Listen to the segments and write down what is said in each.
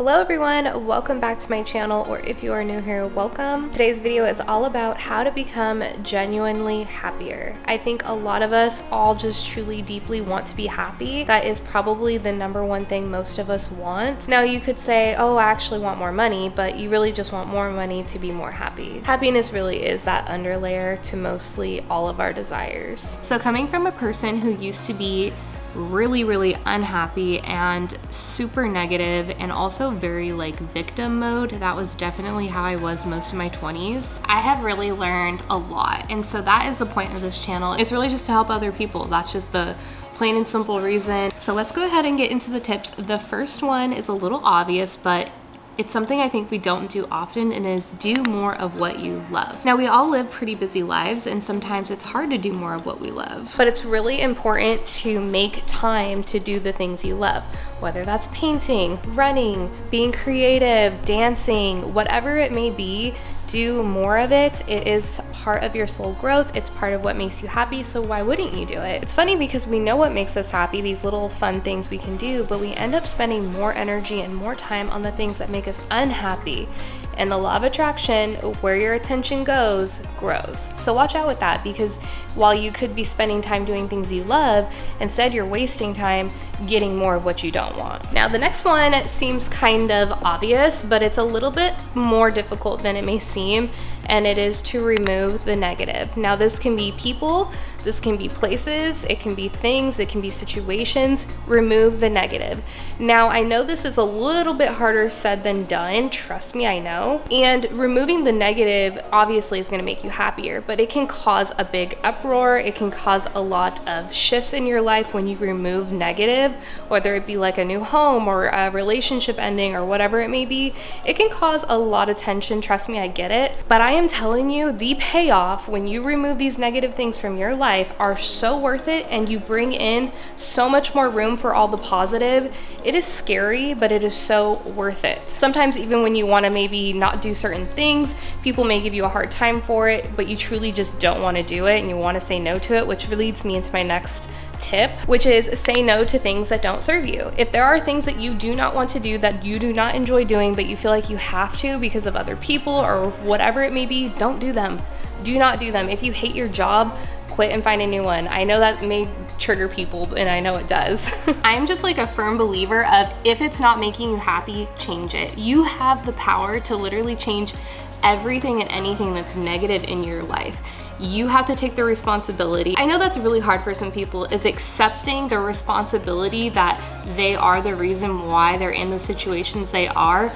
Hello everyone, welcome back to my channel, or if you are new here, welcome. Today's video is all about how to become genuinely happier. I think a lot of us all just truly deeply want to be happy. That is probably the number one thing most of us want. Now you could say, oh, I actually want more money, but you really just want more money to be more happy. Happiness really is that underlayer to mostly all of our desires. So coming from a person who used to be really unhappy and super negative and also very like victim mode, that was definitely how I was most of my 20s. I have really learned a lot, and so that is the point of this channel. It's really just to help other people. That's just the plain and simple reason. So let's go ahead and get into the tips. The first one is a little obvious, but it's something I think we don't do often, and is do more of what you love. Now, we all live pretty busy lives, and sometimes it's hard to do more of what we love. But it's really important to make time to do the things you love, whether that's painting, running, being creative, dancing, whatever it may be. Do more of it. It is part of your soul growth. It's part of what makes you happy, so why wouldn't you do it? It's funny because we know what makes us happy, these little fun things we can do, but we end up spending more energy and more time on the things that make us unhappy. And the law of attraction, where your attention goes, grows. So watch out with that, because while you could be spending time doing things you love, instead you're wasting time getting more of what you don't want. Now the next one seems kind of obvious, but it's a little bit more difficult than it may seem, and it is to remove the negative. Now this can be people, this can be places, it can be things, it can be situations. Remove the negative. Now I know this is a little bit harder said than done, trust me, I know. And removing the negative obviously is going to make you happier, but it can cause a big uproar. It can cause a lot of shifts in your life when you remove negative, whether it be like a new home or a relationship ending or whatever it may be. It can cause a lot of tension, trust me, I get it. But I am telling you, the payoff when you remove these negative things from your life are so worth it, and you bring in so much more room for all the positive. It is scary, but it is so worth it. Sometimes even when you want to maybe not do certain things, people may give you a hard time for it, but you truly just don't want to do it and you want to say no to it, which leads me into my next tip, which is say no to things that don't serve you. If there are things that you do not want to do, that you do not enjoy doing, but you feel like you have to because of other people or whatever it may be, don't do them. Do not do them. If you hate your job, quit and find a new one. I know that may trigger people, and I know it does. I'm just like a firm believer of, if it's not making you happy, change it. You have the power to literally change everything and anything that's negative in your life. You have to take the responsibility. I know that's really hard for some people, is accepting the responsibility that they are the reason why they're in the situations they are.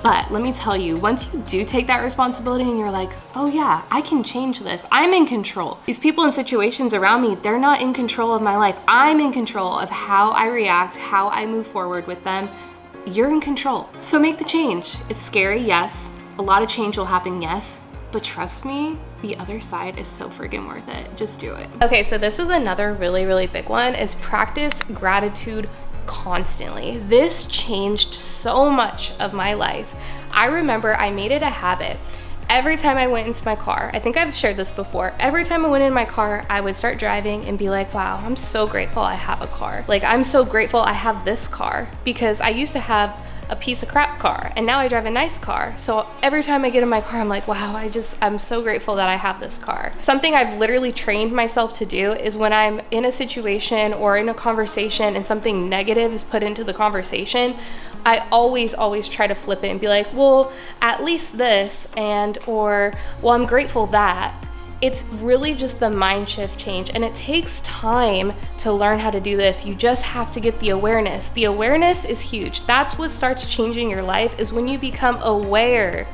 But let me tell you, once you do take that responsibility and you're like, oh yeah, I can change this, I'm in control. These people and situations around me, they're not in control of my life. I'm in control of how I react, how I move forward with them. You're in control. So make the change. It's scary, yes. A lot of change will happen, yes. But trust me, the other side is so freaking worth it. Just do it. Okay, so this is another really big one, is practice gratitude constantly. This changed so much of my life. I remember I made it a habit. Every time I went into my car, I think I've shared this before, every time I went in my car, I would start driving and be like, wow, I'm so grateful I have a car. Like, I'm so grateful I have this car, because I used to have a piece of crap car and now I drive a nice car. So every time I get in my car, I'm like, wow, I'm so grateful that I have this car. Something I've literally trained myself to do is when I'm in a situation or in a conversation and something negative is put into the conversation, I always try to flip it and be like, well, at least this, or well, I'm grateful that. It's really just the mind shift change, and it takes time to learn how to do this. You just have to get the awareness. The awareness is huge. That's what starts changing your life, is when you become aware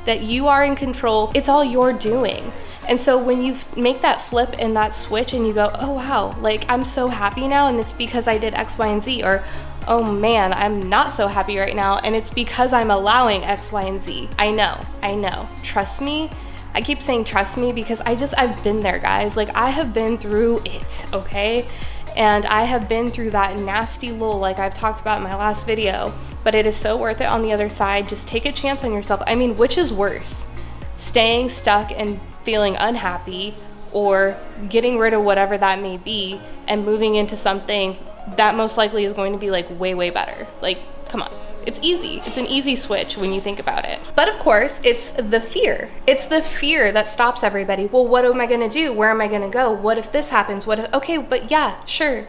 that you are in control. It's all you're doing. And so when you make that flip and that switch and you go, oh wow, like I'm so happy now, and it's because I did X, Y, and Z, or oh man, I'm not so happy right now, and it's because I'm allowing X, Y, and Z. I know, trust me. I keep saying trust me because I've been there, guys. Like, I have been through it, okay? And I have been through that nasty lull like I've talked about in my last video, but it is so worth it on the other side. Just take a chance on yourself. I mean, which is worse? Staying stuck and feeling unhappy, or getting rid of whatever that may be and moving into something that most likely is going to be like way better. Like, come on. It's easy. It's an easy switch when you think about it. But of course, it's the fear. It's the fear that stops everybody. Well, what am I gonna do? Where am I gonna go? What if this happens? What if, okay, but yeah, sure.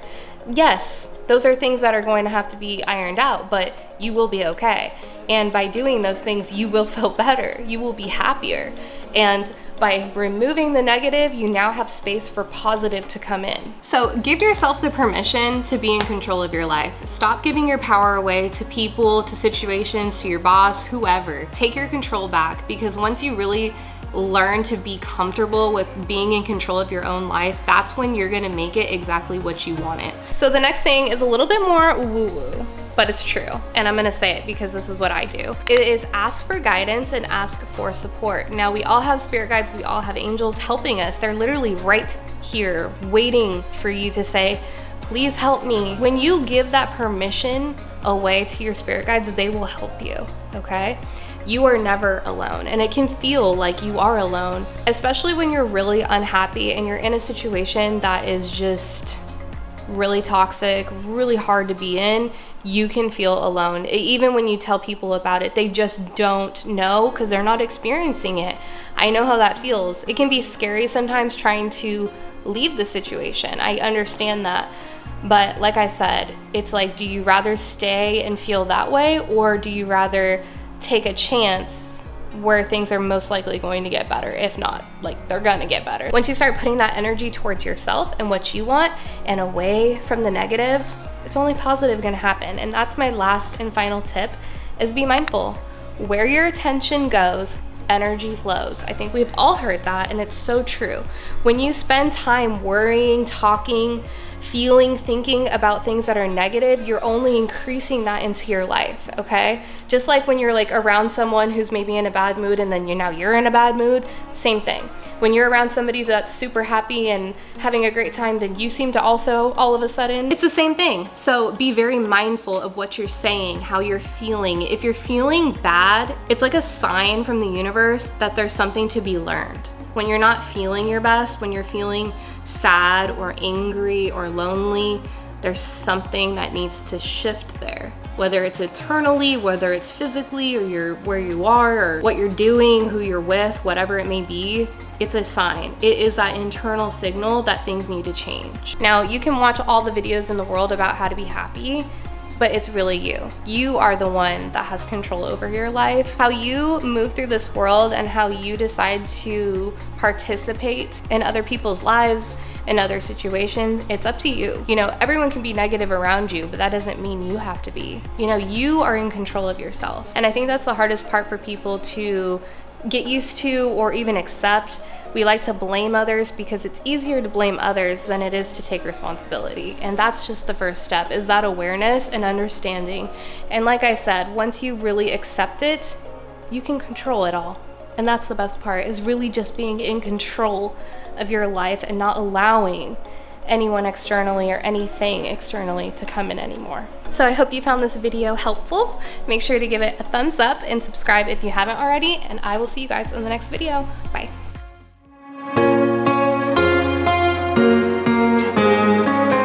Yes, those are things that are going to have to be ironed out, but you will be okay. And by doing those things, you will feel better. You will be happier. And by removing the negative, you now have space for positive to come in. So give yourself the permission to be in control of your life. Stop giving your power away to people, to situations, to your boss, whoever. Take your control back, because once you really learn to be comfortable with being in control of your own life, that's when you're gonna make it exactly what you want it. So the next thing is a little bit more woo-woo, but it's true, and I'm gonna say it because this is what I do. It is ask for guidance and ask for support. Now, we all have spirit guides, we all have angels helping us. They're literally right here waiting for you to say, please help me. When you give that permission away to your spirit guides, they will help you, okay? You are never alone, and it can feel like you are alone, especially when you're really unhappy and you're in a situation that is just really toxic, really hard to be in. You can feel alone. Even when you tell people about it, they just don't know because they're not experiencing it. I know how that feels. It can be scary sometimes trying to leave the situation. I understand that. But like I said, it's like, do you rather stay and feel that way, or do you rather take a chance where things are most likely going to get better? If not, like, they're gonna get better. Once you start putting that energy towards yourself and what you want and away from the negative, it's only positive gonna happen. And that's my last and final tip, is be mindful. Where your attention goes, energy flows. I think we've all heard that, and it's so true. When you spend time worrying, talking, feeling, thinking about things that are negative, you're only increasing that into your life, okay? Just like when you're like around someone who's maybe in a bad mood and then you're in a bad mood, same thing. When you're around somebody that's super happy and having a great time, then you seem to also all of a sudden, it's the same thing. So be very mindful of what you're saying, how you're feeling. If you're feeling bad, it's like a sign from the universe that there's something to be learned. When you're not feeling your best, when you're feeling sad or angry or lonely, there's something that needs to shift there. Whether it's eternally, whether it's physically, or where you are, or what you're doing, who you're with, whatever it may be, it's a sign. It is that internal signal that things need to change. Now, you can watch all the videos in the world about how to be happy, but it's really you. You are the one that has control over your life. How you move through this world and how you decide to participate in other people's lives, in other situations, it's up to you. You know, everyone can be negative around you, but that doesn't mean you have to be. You know, you are in control of yourself. And I think that's the hardest part for people to get used to or even accept. We like to blame others because it's easier to blame others than it is to take responsibility. And that's just the first step, is that awareness and understanding. And like I said, once you really accept it, you can control it all. And that's the best part, is really just being in control of your life and not allowing anyone externally or anything externally to come in anymore. So I hope you found this video helpful. Make sure to give it a thumbs up and subscribe if you haven't already, and I will see you guys in the next video. Bye.